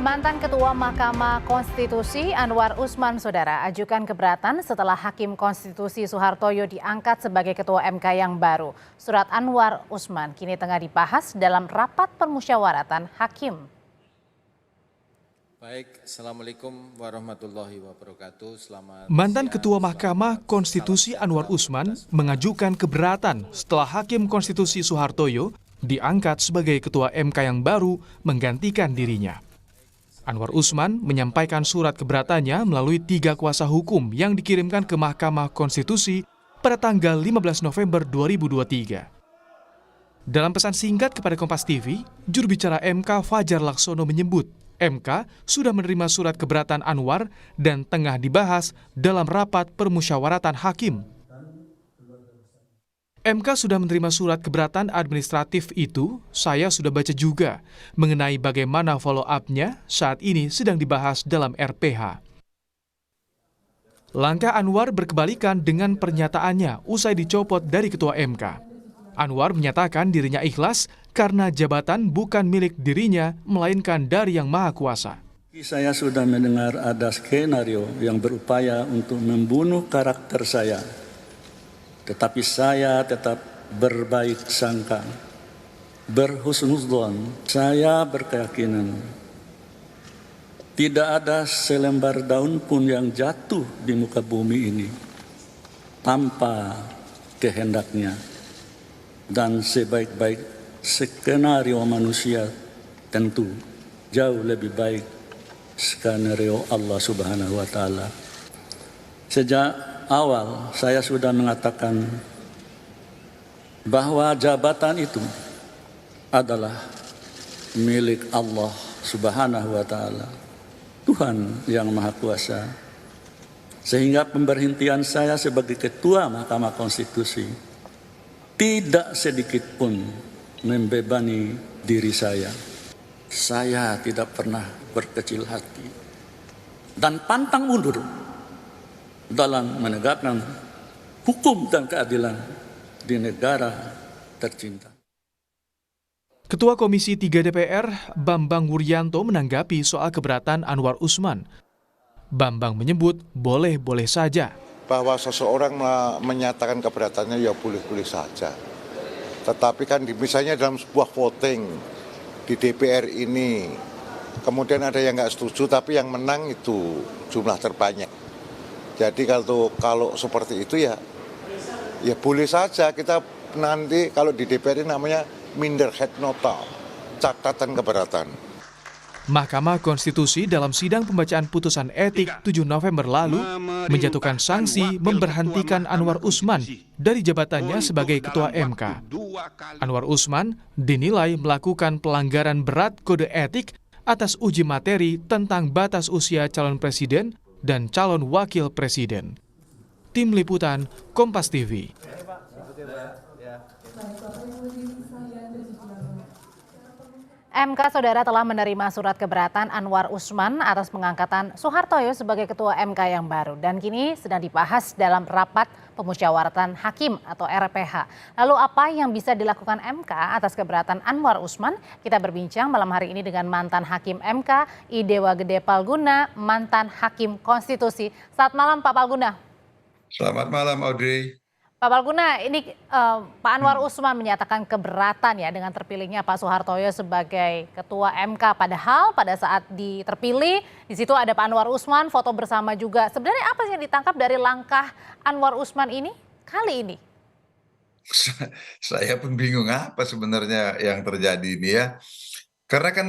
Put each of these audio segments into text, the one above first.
Mantan Ketua Mahkamah Konstitusi Anwar Usman, saudara, ajukan keberatan setelah Hakim Konstitusi Soehartoyo diangkat sebagai Ketua MK yang baru. Surat Anwar Usman kini tengah dibahas dalam rapat permusyawaratan hakim. Baik, Assalamualaikum warahmatullahi wabarakatuh. Mantan Ketua Mahkamah Konstitusi Anwar Usman mengajukan keberatan setelah Hakim Konstitusi Soehartoyo diangkat sebagai Ketua MK yang baru menggantikan dirinya. Anwar Usman menyampaikan surat keberatannya melalui 3 kuasa hukum yang dikirimkan ke Mahkamah Konstitusi pada tanggal 15 November 2023. Dalam pesan singkat kepada Kompas TV, juru bicara MK Fajar Laksono menyebut MK sudah menerima surat keberatan Anwar dan tengah dibahas dalam rapat permusyawaratan hakim. MK sudah menerima surat keberatan administratif itu, saya sudah baca juga mengenai bagaimana follow up-nya saat ini sedang dibahas dalam RPH. Langkah Anwar berkebalikan dengan pernyataannya usai dicopot dari Ketua MK. Anwar menyatakan dirinya ikhlas karena jabatan bukan milik dirinya, melainkan dari Yang Maha Kuasa. Saya sudah mendengar ada skenario yang berupaya untuk membunuh karakter saya. Tetapi saya tetap berbaik sangka, berhusnudzon. Saya berkeyakinan tidak ada selembar daun pun yang jatuh di muka bumi ini tanpa kehendaknya. Dan sebaik-baik skenario manusia tentu jauh lebih baik skenario Allah Subhanahu wa Ta'ala. Sejak awal saya sudah mengatakan bahwa jabatan itu adalah milik Allah Subhanahu wa Ta'ala, Tuhan yang Maha Kuasa. Sehingga pemberhentian saya sebagai Ketua Mahkamah Konstitusi tidak sedikit pun membebani diri saya. Saya tidak pernah berkecil hati dan pantang mundur dalam menegakkan hukum dan keadilan di negara tercinta. Ketua Komisi 3 DPR, Bambang Wuryanto menanggapi soal keberatan Anwar Usman. Bambang menyebut boleh-boleh saja. Bahwa seseorang menyatakan keberatannya ya boleh-boleh saja. Tetapi kan misalnya dalam sebuah voting di DPR ini, kemudian ada yang nggak setuju tapi yang menang itu jumlah terbanyak. Jadi kalau seperti itu ya boleh saja. Kita nanti kalau di DPR ini namanya minderhead nota, catatan keberatan. Mahkamah Konstitusi dalam sidang pembacaan putusan etik 7 November lalu menjatuhkan sanksi memberhentikan Anwar Usman dari jabatannya sebagai Ketua MK. Anwar Usman dinilai melakukan pelanggaran berat kode etik atas uji materi tentang batas usia calon presiden dan calon wakil presiden. Tim Liputan Kompas TV. MK, saudara, telah menerima surat keberatan Anwar Usman atas pengangkatan Soehartoyo sebagai Ketua MK yang baru dan kini sedang dibahas dalam rapat pemusyawaratan hakim atau RPH. Lalu apa yang bisa dilakukan MK atas keberatan Anwar Usman? Kita berbincang malam hari ini dengan mantan Hakim MK Idewa Gede Palguna, mantan Hakim Konstitusi. Selamat malam Pak Palguna. Selamat malam Audrey. Pak Palguna, ini Pak Anwar Usman menyatakan keberatan ya dengan terpilihnya Pak Soehartoyo sebagai Ketua MK. Padahal pada saat terpilih di situ ada Pak Anwar Usman, foto bersama juga. Sebenarnya apa sih yang ditangkap dari langkah Anwar Usman ini kali ini? Saya pun bingung apa sebenarnya yang terjadi ini ya. Karena kan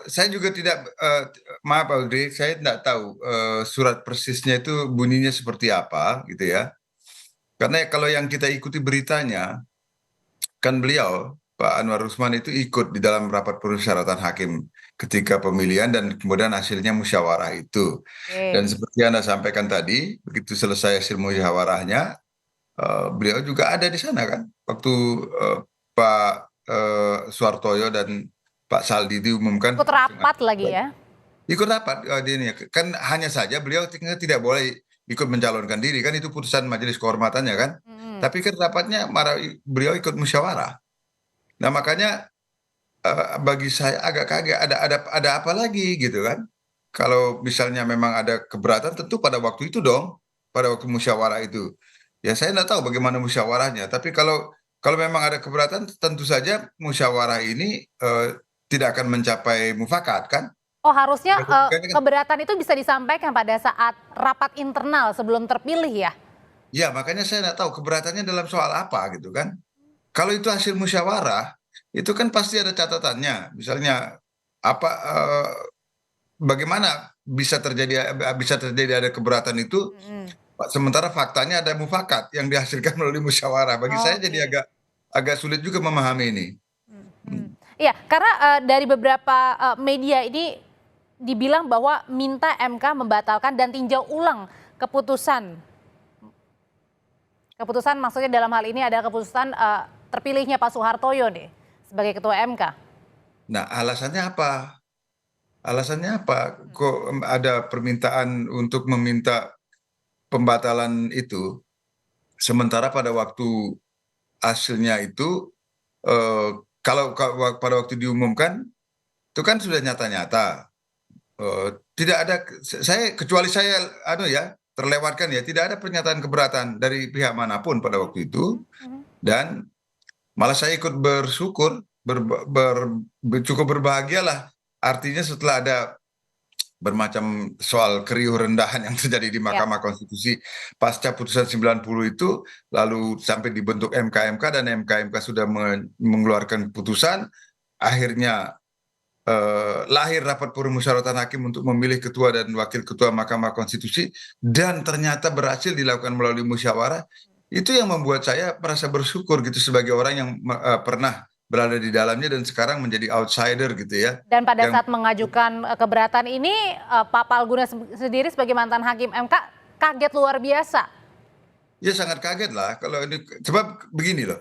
saya juga tidak, maaf Audrey, saya tidak tahu surat persisnya itu bunyinya seperti apa gitu ya. Karena kalau yang kita ikuti beritanya, kan beliau, Pak Anwar Usman itu ikut di dalam rapat permusyawaratan hakim ketika pemilihan dan kemudian hasilnya musyawarah itu. Dan seperti Anda sampaikan tadi, begitu selesai hasil musyawarahnya, beliau juga ada di sana kan, waktu Pak Soehartoyo dan Pak Saldi diumumkan. Ikut rapat lagi ya? Ikut rapat, kan hanya saja beliau tidak boleh ikut mencalonkan diri, kan itu putusan majelis kehormatannya kan. Tapi kan rapatnya beliau ikut musyawarah. Nah makanya bagi saya agak kaget. Ada apa lagi gitu kan? Kalau misalnya memang ada keberatan, tentu pada waktu itu dong, pada waktu musyawarah itu. Ya saya nggak tahu bagaimana musyawarahnya. Tapi kalau memang ada keberatan, tentu saja musyawarah ini tidak akan mencapai mufakat kan? Oh, harusnya Kan- keberatan itu bisa disampaikan pada saat rapat internal sebelum terpilih ya? Ya makanya saya nggak tahu keberatannya dalam soal apa gitu kan? Kalau itu hasil musyawarah, itu kan pasti ada catatannya. Misalnya apa bagaimana bisa terjadi ada keberatan itu sementara faktanya ada mufakat yang dihasilkan melalui musyawarah. Bagi saya jadi Oke. agak sulit juga memahami ini. Iya, karena dari beberapa media ini dibilang bahwa minta MK membatalkan dan tinjau ulang keputusan. Keputusan maksudnya dalam hal ini adalah keputusan terpilihnya Pak Soehartoyo nih sebagai ketua MK. Nah, alasannya apa? Alasannya apa? Kok ada permintaan untuk meminta pembatalan itu, sementara pada waktu hasilnya itu, kalau pada waktu diumumkan, itu kan sudah nyata-nyata. Tidak ada, kecuali saya, terlewatkan ya, tidak ada pernyataan keberatan dari pihak manapun pada waktu itu, dan malah saya ikut bersyukur, cukup berbahagialah. Artinya setelah ada bermacam soal keriuh rendahan yang terjadi di Ya. Mahkamah Konstitusi pasca putusan 90 itu, lalu sampai dibentuk MK-MK dan MK-MK sudah mengeluarkan putusan, akhirnya lahir rapat permusyawaratan hakim untuk memilih ketua dan wakil ketua Mahkamah Konstitusi, dan ternyata berhasil dilakukan melalui musyawarah. Itu yang membuat saya merasa bersyukur gitu sebagai orang yang pernah berada di dalamnya dan sekarang menjadi outsider gitu ya. Dan pada Yang saat mengajukan keberatan ini, Pak Palguna sendiri sebagai mantan hakim MK kaget luar biasa. ya sangat kaget lah kalau ini, sebab begini loh,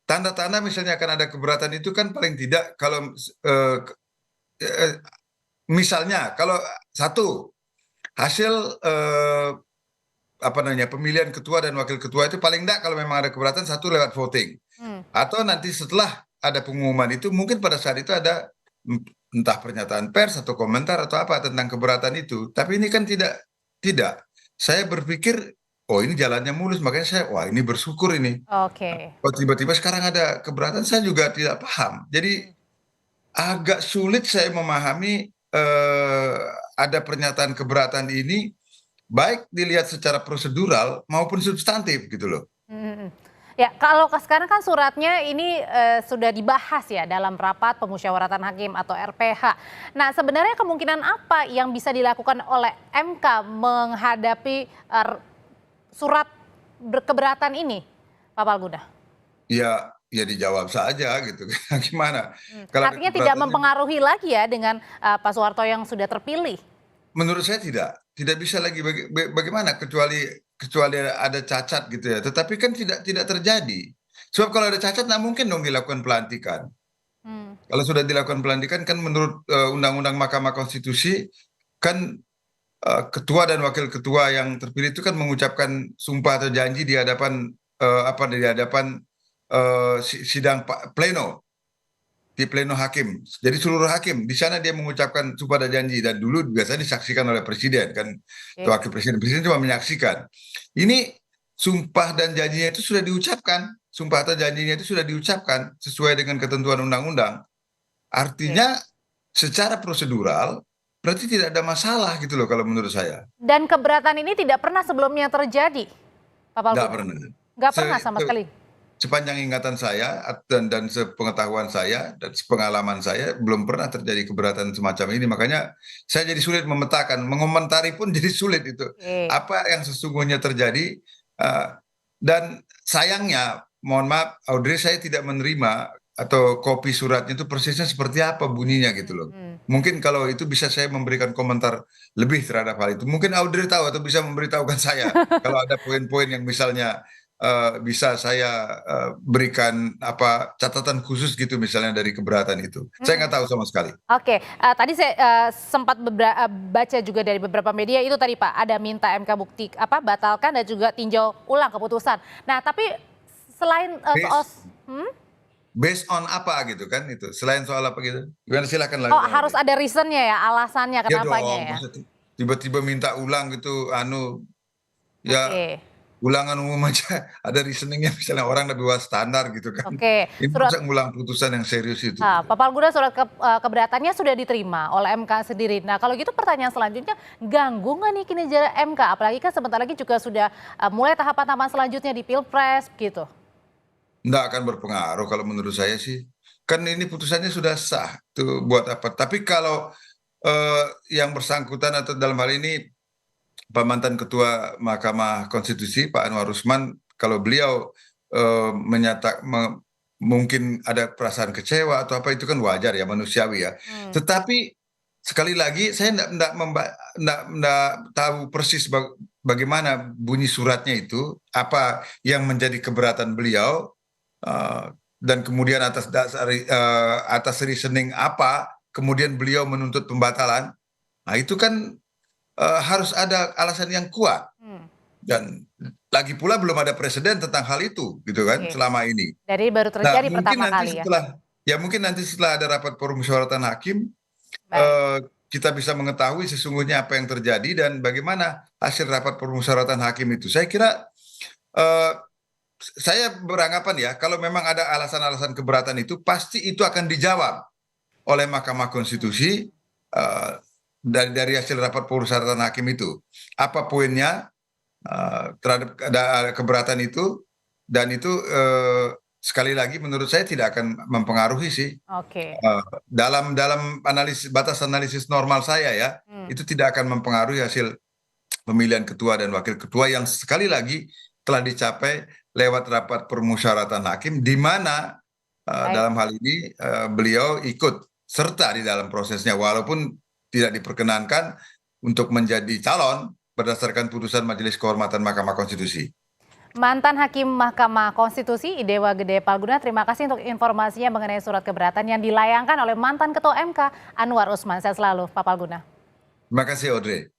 tanda-tanda misalnya akan ada keberatan itu kan paling tidak kalau misalnya kalau satu hasil pemilihan ketua dan wakil ketua itu paling tidak kalau memang ada keberatan satu lewat voting, atau nanti setelah ada pengumuman itu mungkin pada saat itu ada entah pernyataan pers atau komentar atau apa tentang keberatan itu. Tapi ini kan tidak. Saya berpikir, oh ini jalannya mulus, makanya saya, wah ini bersyukur ini. Oke. Oh tiba-tiba sekarang ada keberatan, saya juga tidak paham. Jadi agak sulit saya memahami ada pernyataan keberatan ini, baik dilihat secara prosedural maupun substantif gitu loh. Ya, kalau sekarang kan suratnya ini sudah dibahas ya dalam rapat pemusyawaratan hakim atau RPH. Nah, sebenarnya kemungkinan apa yang bisa dilakukan oleh MK menghadapi surat keberatan ini, Pak Palguna? Ya dijawab saja gitu. Gimana? Kalau ada Artinya tidak keberatannya, mempengaruhi lagi ya dengan Pak Soeharto yang sudah terpilih. menurut saya tidak bisa lagi. Bagaimana kecuali ada cacat gitu ya. Tetapi kan tidak terjadi. Sebab kalau ada cacat nggak mungkin dong dilakukan pelantikan. Kalau sudah dilakukan pelantikan kan menurut Undang-Undang Mahkamah Konstitusi kan ketua dan wakil ketua yang terpilih itu kan mengucapkan sumpah atau janji di hadapan sidang pleno, di pleno hakim. Jadi seluruh hakim di sana dia mengucapkan sumpah dan janji, dan dulu biasanya disaksikan oleh presiden kan, wakil presiden cuma menyaksikan. Ini sumpah dan janjinya itu sudah diucapkan, sumpah atau janjinya itu sudah diucapkan sesuai dengan ketentuan undang-undang. Artinya secara prosedural berarti tidak ada masalah gitu loh kalau menurut saya. Dan keberatan ini tidak pernah sebelumnya terjadi, Pak Palguna? Nggak pernah. Nggak pernah sama sekali. Sepanjang ingatan saya dan sepengetahuan saya dan sepengalaman saya belum pernah terjadi keberatan semacam ini. Makanya saya jadi sulit memetakan, mengomentari pun jadi sulit itu. Apa yang sesungguhnya terjadi, dan sayangnya, mohon maaf Audrey, saya tidak menerima atau kopi suratnya itu persisnya seperti apa bunyinya gitu loh. Mungkin kalau itu bisa saya memberikan komentar lebih terhadap hal itu. Mungkin Audrey tahu atau bisa memberitahukan saya kalau ada poin-poin yang misalnya bisa saya berikan catatan khusus gitu misalnya dari keberatan itu. Saya nggak tahu sama sekali. Oke, tadi saya sempat baca juga dari beberapa media itu tadi Pak, ada minta MK bukti batalkan dan juga tinjau ulang keputusan. Nah, tapi selain soal based on apa gitu kan itu. Selain soal apa gitu. Gimana silakan Oh, lanjutkan. harus ada reasonnya ya, alasannya Ya kenapanya dong, ya. masa tiba-tiba minta ulang gitu, ya Oke. ulangan umum aja ada reasoningnya misalnya orang lebih bawah standar gitu kan. Oke, Ini masa ngulang putusan yang serius itu. Nah, Gitu. Pak Palguna surat keberatannya sudah diterima oleh MK sendiri. Nah, kalau gitu pertanyaan selanjutnya, ganggu nggak nih kinerja MK? Apalagi kan sebentar lagi juga sudah mulai tahapan-tahapan selanjutnya di Pilpres gitu. Nggak akan berpengaruh kalau menurut saya sih. Kan ini putusannya sudah sah, tuh buat apa? Tapi kalau yang bersangkutan atau dalam hal ini Pak mantan Ketua Mahkamah Konstitusi Pak Anwar Usman, kalau beliau mungkin ada perasaan kecewa atau apa itu kan wajar ya, manusiawi ya. Tetapi sekali lagi saya enggak tahu persis bagaimana bunyi suratnya itu, apa yang menjadi keberatan beliau, dan kemudian atas reasoning apa kemudian beliau menuntut pembatalan. Nah itu kan harus ada alasan yang kuat, dan lagi pula belum ada presiden tentang hal itu gitu kan Oke. selama ini. Jadi baru Nah terjadi mungkin pertama nanti kali ya. mungkin nanti setelah ada rapat permusyawaratan hakim, Baik. kita bisa mengetahui sesungguhnya apa yang terjadi dan bagaimana hasil rapat permusyawaratan hakim itu. Saya kira saya beranggapan ya, kalau memang ada alasan-alasan keberatan itu, pasti itu akan dijawab oleh Mahkamah Konstitusi dari hasil rapat permusyawaratan hakim itu. Apa poinnya terhadap ada keberatan itu, dan itu sekali lagi menurut saya tidak akan mempengaruhi sih. Oke. Dalam batas analisis normal saya ya, itu tidak akan mempengaruhi hasil pemilihan ketua dan wakil ketua yang sekali lagi telah dicapai lewat rapat permusyawaratan hakim, di mana dalam hal ini beliau ikut serta di dalam prosesnya walaupun tidak diperkenankan untuk menjadi calon berdasarkan putusan Majelis Kehormatan Mahkamah Konstitusi. Mantan Hakim Mahkamah Konstitusi Idewa Gede Palguna, terima kasih untuk informasinya mengenai surat keberatan yang dilayangkan oleh mantan Ketua MK Anwar Usman. Sehat selalu, Pak Palguna. Terima kasih Audrey.